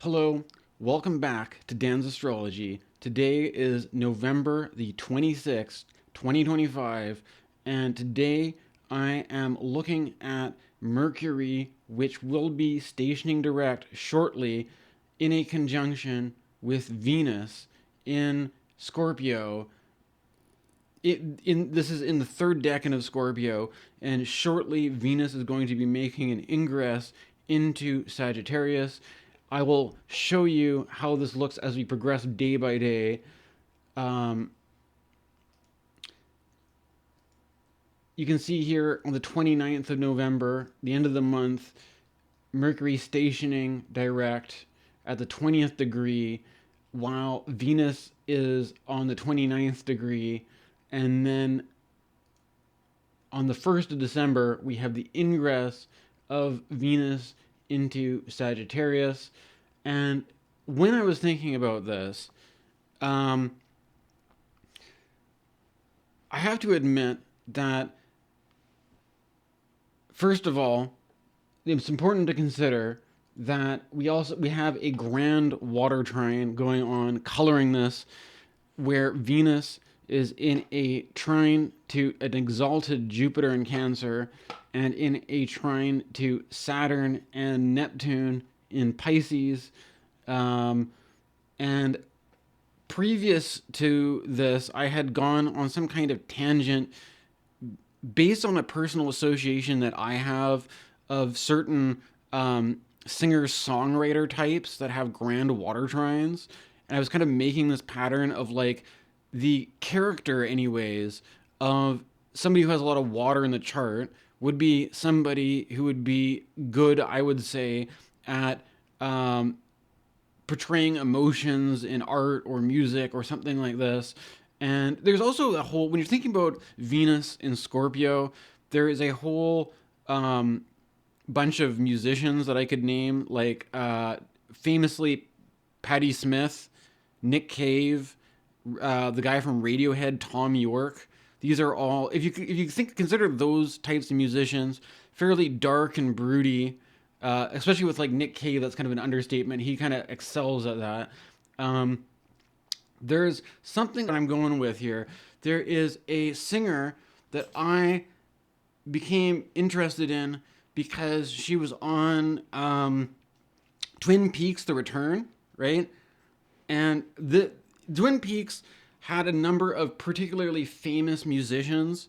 Hello, welcome back to Dan's Astrology. Today is November the 26th, 2025, and today I am looking at Mercury, which will be stationing direct shortly in a conjunction with Venus in Scorpio. This is in the third decan of Scorpio, and shortly Venus is going to be making an ingress into Sagittarius. I will show you how this looks as we progress day by day. Um, you can see here on the 29th of November, the end of the month, Mercury stationing direct at the 20th degree, while Venus is on the 29th degree. And then on the 1st of December, we have the ingress of Venus into Sagittarius. And when I was thinking about this, um, I have to admit that, first of all, it's important to consider that we have a grand water trine going on coloring this, where Venus is in a trine to an exalted Jupiter in Cancer and in a trine to Saturn and Neptune in Pisces. Um, and previous to this, I had gone on some kind of tangent based on a personal association that I have of certain singer songwriter types that have grand water trines. And I was kind of making this pattern of like the character, anyways, of somebody who has a lot of water in the chart would be somebody who would be good, I would say, at portraying emotions in art or music or something like this. And there's also a whole, when you're thinking about Venus in Scorpio, there is a whole bunch of musicians that I could name, like famously Patti Smith, Nick Cave, the guy from Radiohead, Tom York. These are all, consider those types of musicians fairly dark and broody, especially with like Nick Cave. That's kind of an understatement. He kind of excels at that. Um, there's something that I'm going with here. There is a singer that I became interested in because she was on Twin Peaks: The Return, right? And the Twin Peaks had a number of particularly famous musicians,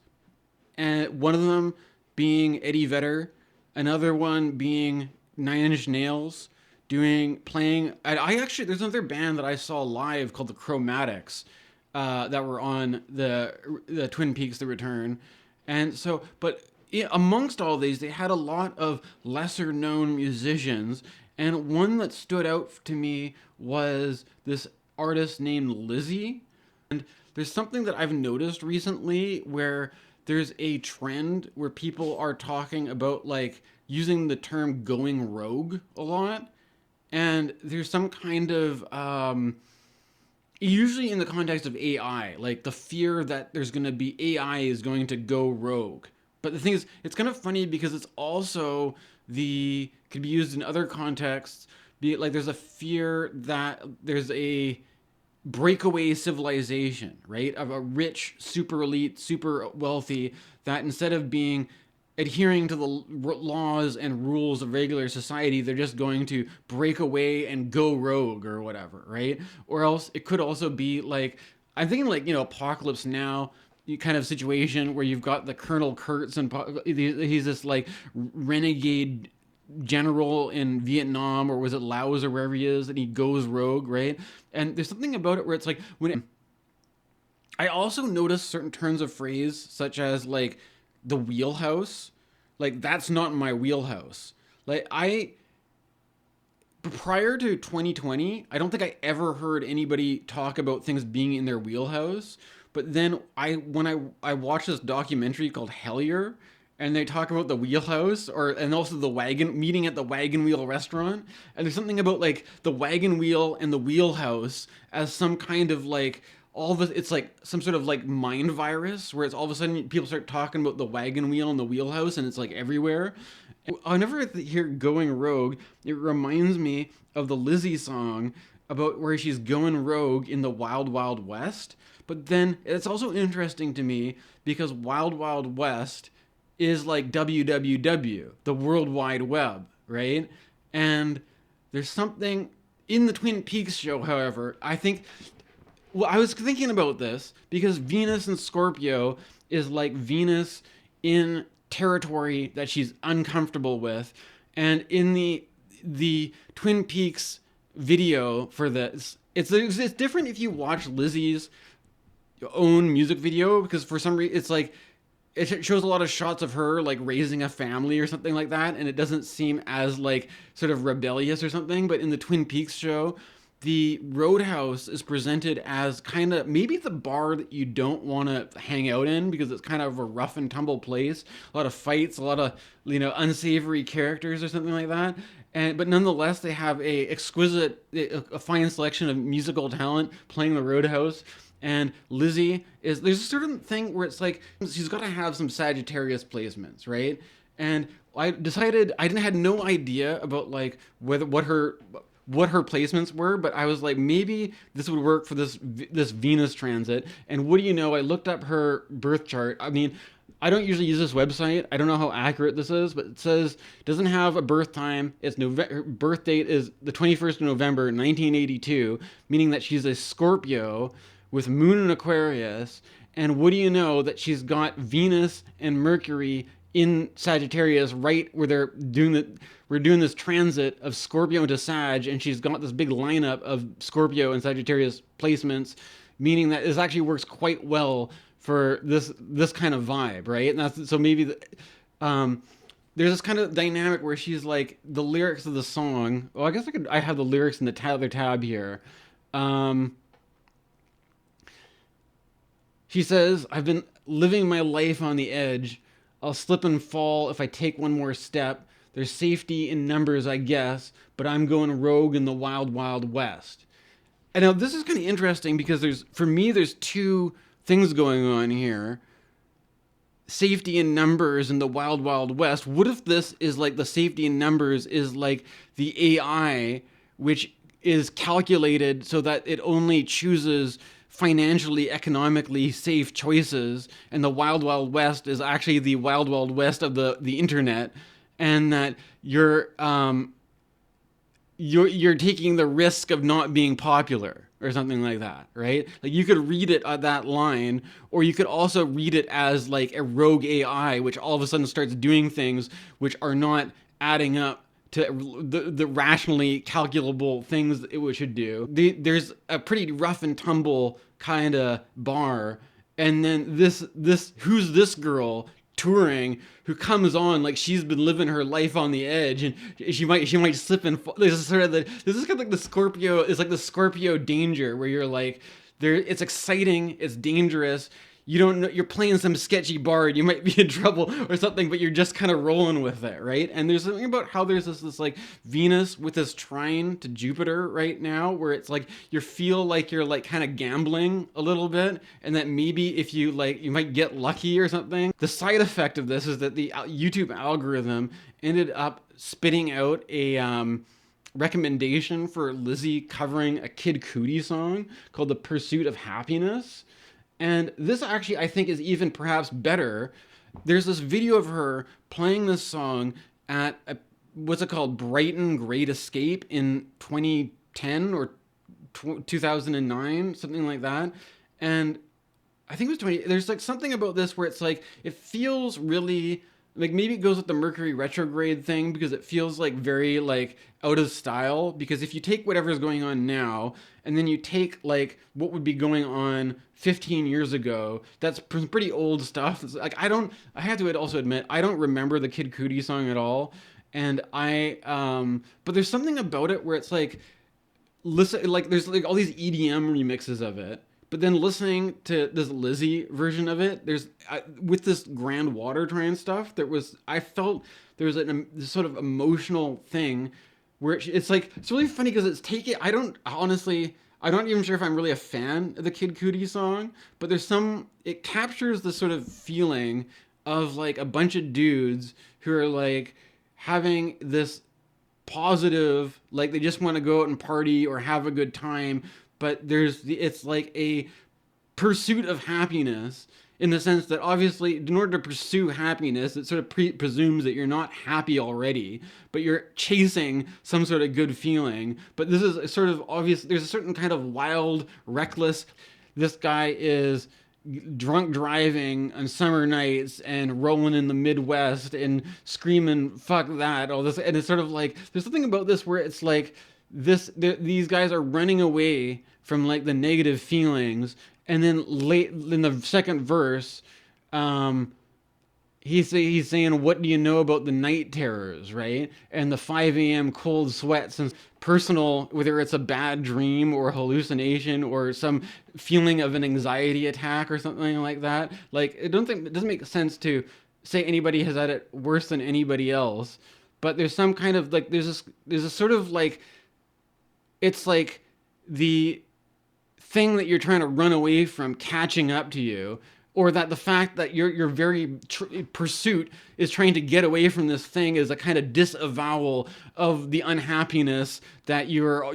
and one of them being Eddie Vedder, another one being Nine Inch Nails, playing. I actually, there's another band that I saw live called the Chromatics, that were on the Twin Peaks: The Return, and so, but amongst all these, they had a lot of lesser known musicians, and one that stood out to me was this artist named Lissie. And there's something that I've noticed recently where there's a trend where people are talking about like using the term going rogue a lot. And there's some kind of, usually in the context of AI, like the fear that there's going to be AI is going to go rogue. But the thing is, it's kind of funny because it's also could be used in other contexts. Be it like there's a fear that there's a breakaway civilization, right? Of a rich, super elite, super wealthy, that instead of adhering to the laws and rules of regular society, they're just going to break away and go rogue or whatever, right? Or else it could also be like, I'm thinking like, Apocalypse Now kind of situation where you've got the Colonel Kurtz, and he's this like renegade general in Vietnam, or was it Laos or wherever he is, and he goes rogue, right? And there's something about it where it's like I also notice certain turns of phrase such as like the wheelhouse, like that's not my wheelhouse. Like prior to 2020, I don't think I ever heard anybody talk about things being in their wheelhouse. But then when I watched this documentary called Hellier, and they talk about the wheelhouse, and also the wagon meeting at the Wagon Wheel restaurant, and there's something about like the wagon wheel and the wheelhouse as some kind of like all of it's like some sort of like mind virus where it's all of a sudden people start talking about the wagon wheel and the wheelhouse, and it's like everywhere. Whenever I hear "Going Rogue," it reminds me of the Lissie song about where she's going rogue in the Wild Wild West. But then it's also interesting to me because Wild Wild West is like WWW, the World Wide Web, right? And there's something in the Twin Peaks show, however, I think. Well, I was thinking about this because Venus and Scorpio is like Venus in territory that she's uncomfortable with, and in the Twin Peaks video for this, it's different if you watch Lizzie's own music video because for some reason it's like it shows a lot of shots of her like raising a family or something like that, and it doesn't seem as like sort of rebellious or something. But in the Twin Peaks show, the Roadhouse is presented as kind of maybe the bar that you don't want to hang out in because it's kind of a rough and tumble place, a lot of fights, a lot of unsavory characters or something like that. And but nonetheless, they have a fine selection of musical talent playing the Roadhouse. And Lissie is there's a certain thing where it's like she's got to have some Sagittarius placements, right? And I decided I didn't had no idea about like whether what her placements were, but I was like, maybe this would work for this Venus transit. And what do you know? I looked up her birth chart. I mean, I don't usually use this website. I don't know how accurate this is, but it says doesn't have a birth time. Her birth date is the 21st of November, 1982, meaning that she's a Scorpio with Moon in Aquarius. And what do you know that she's got Venus and Mercury in Sagittarius, right where we're doing this transit of Scorpio into Sag, and she's got this big lineup of Scorpio and Sagittarius placements, meaning that this actually works quite well for this kind of vibe, right? And that's so maybe there's this kind of dynamic where she's like the lyrics of the song. Well, I guess I have the lyrics in the other tab here. She says, "I've been living my life on the edge. I'll slip and fall if I take one more step. There's safety in numbers, I guess, but I'm going rogue in the wild, wild west." And now this is kind of interesting because for me, there's two things going on here. Safety in numbers in the wild, wild west. What if this is like the safety in numbers is like the AI, which is calculated so that it only chooses financially, economically safe choices, and the wild, wild west is actually the wild, wild west of the internet, and that you're taking the risk of not being popular or something like that, right? Like you could read it at that line, or you could also read it as like a rogue AI, which all of a sudden starts doing things which are not adding up to the rationally calculable things that it should do. There's a pretty rough and tumble kind of bar, and then this who's this girl touring who comes on like she's been living her life on the edge, and she might slip and fall. This is sort of this is kind of like the Scorpio. It's like the Scorpio danger where you're like it's exciting, it's dangerous. You don't know, you're playing some sketchy bard, you might be in trouble or something, but you're just kind of rolling with it, right? And there's something about how there's this like Venus with this trine to Jupiter right now, where it's like you feel like you're like kind of gambling a little bit, and that maybe if you like, you might get lucky or something. The side effect of this is that the YouTube algorithm ended up spitting out a recommendation for Lissie covering a Kid Cudi song called "The Pursuit of Happiness." And this actually, I think, is even perhaps better. There's this video of her playing this song at what's it called, Brighton Great Escape in 2010 or 2009, something like that. And I think it was 20. There's like something about this where it's like it feels really like maybe it goes with the Mercury retrograde thing because it feels like very like out of style. Because if you take whatever's going on now and then you take like what would be going on 15 years ago, that's pretty old stuff. It's like I have to also admit I don't remember the Kid Cudi song at all, and but there's something about it where it's like listen, like there's like all these EDM remixes of it. But then listening to this Lissie version of it, with this Grand Water Train stuff, I felt there was this sort of emotional thing where it's like, it's really funny because I'm not even sure if I'm really a fan of the Kid Cudi song, but it captures the sort of feeling of like a bunch of dudes who are like having this positive, like they just want to go out and party or have a good time, but it's like a pursuit of happiness, in the sense that obviously in order to pursue happiness, it sort of presumes that you're not happy already, but you're chasing some sort of good feeling. But this is a sort of obvious, there's a certain kind of wild, reckless, this guy is drunk driving on summer nights and rolling in the Midwest and screaming "fuck that," all this, and it's sort of like there's something about this where it's like these guys are running away from like the negative feelings, and then late in the second verse, he's saying, "What do you know about the night terrors, right? And the 5 a.m. cold sweats and personal, whether it's a bad dream or a hallucination or some feeling of an anxiety attack or something like that." Like, I don't think it doesn't make sense to say anybody has had it worse than anybody else, but there's some kind of like there's a sort of like it's like the thing that you're trying to run away from catching up to you, or that the fact that your very pursuit is trying to get away from this thing is a kind of disavowal of the unhappiness that you're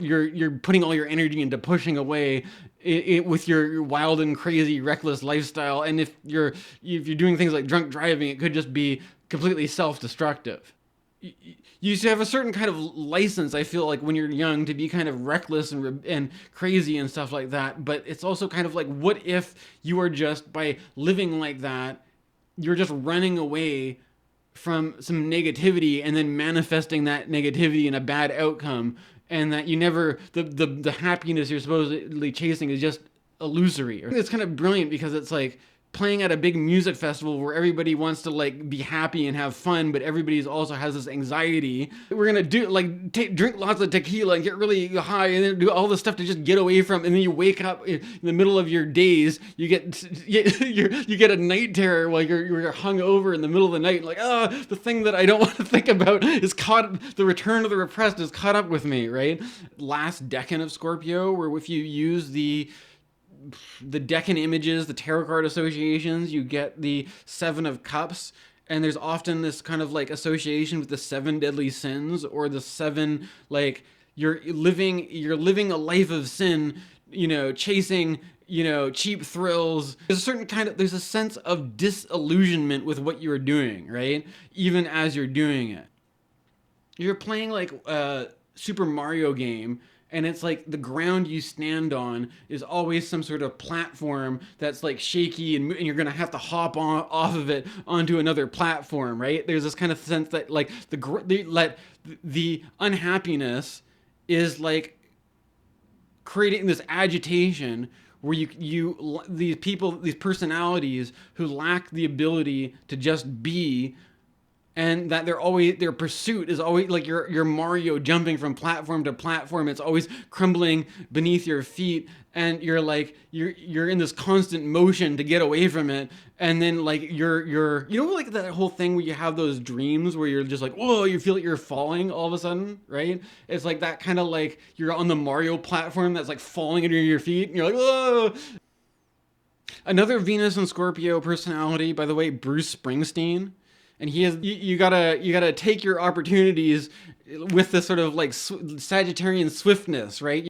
putting all your energy into pushing away with your wild and crazy reckless lifestyle. And if you're doing things like drunk driving, it could just be completely self-destructive. You have a certain kind of license, I feel like, when you're young, to be kind of reckless and crazy and stuff like that. But it's also kind of like, what if you are just, by living like that, you're just running away from some negativity and then manifesting that negativity in a bad outcome, and that you never, the happiness you're supposedly chasing is just illusory. It's kind of brilliant because it's like playing at a big music festival where everybody wants to like be happy and have fun, but everybody's also has this anxiety. We're gonna do like drink lots of tequila and get really high and then do all this stuff to just get away from, and then you wake up in the middle of your days, you get a night terror while you're hung over in the middle of the night, like, oh, the thing that I don't want to think about is the return of the repressed is caught up with me, right? Last decan of Scorpio, where if you use the decan images, the tarot card associations, you get the 7 of Cups, and there's often this kind of like association with the 7 deadly sins, or the 7, like you're living a life of sin, chasing, cheap thrills. There's a sense of disillusionment with what you're doing, right? Even as you're doing it. You're playing like a Super Mario game, and it's like the ground you stand on is always some sort of platform that's like shaky, and you're gonna have to hop off of it onto another platform, right? There's this kind of sense that like the unhappiness is like creating this agitation where these people, these personalities who lack the ability to just be, and that their pursuit is always like your Mario jumping from platform to platform. It's always crumbling beneath your feet, and you're in this constant motion to get away from it. And then like you're like that whole thing where you have those dreams where you're just like, whoa, you feel like you're falling all of a sudden, right? It's like that kind of like you're on the Mario platform that's like falling under your feet, and you're like, whoa. Another Venus and Scorpio personality, by the way, Bruce Springsteen. And he has, you gotta take your opportunities with this sort of like Sagittarian swiftness, right?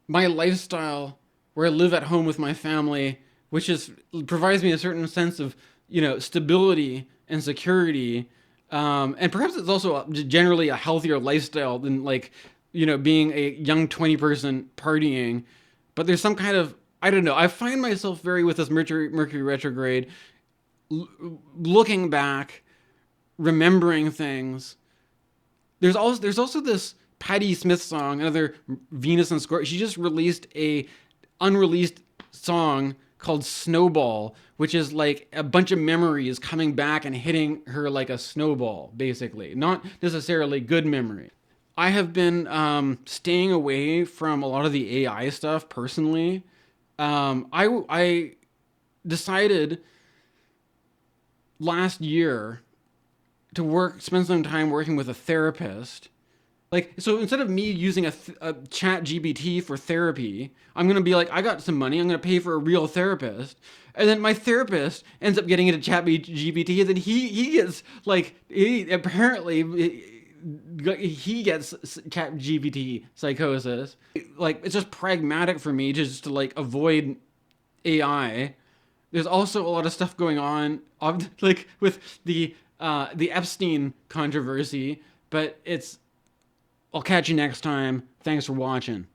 My lifestyle, where I live at home with my family, which provides me a certain sense of stability and security, and perhaps it's also generally a healthier lifestyle than like being a young 20 person partying. But there's some kind of, I don't know, I find myself very, with this Mercury retrograde, looking back, remembering things. There's also this Patti Smith song, another Venus and Scorpio. She just released a unreleased song called Snowball, which is like a bunch of memories coming back and hitting her like a snowball, basically. Not necessarily good memory. I have been staying away from a lot of the AI stuff personally. I decided last year to spend some time working with a therapist, Like, so instead of me using a chat GBT for therapy, I'm going to be like, I got some money, I'm going to pay for a real therapist. And then my therapist ends up getting into chat GBT, and then he gets, like, he gets chat GBT psychosis. Like, it's just pragmatic for me just to, like, avoid AI. There's also a lot of stuff going on, like, with the Epstein controversy, but I'll catch you next time. Thanks for watching.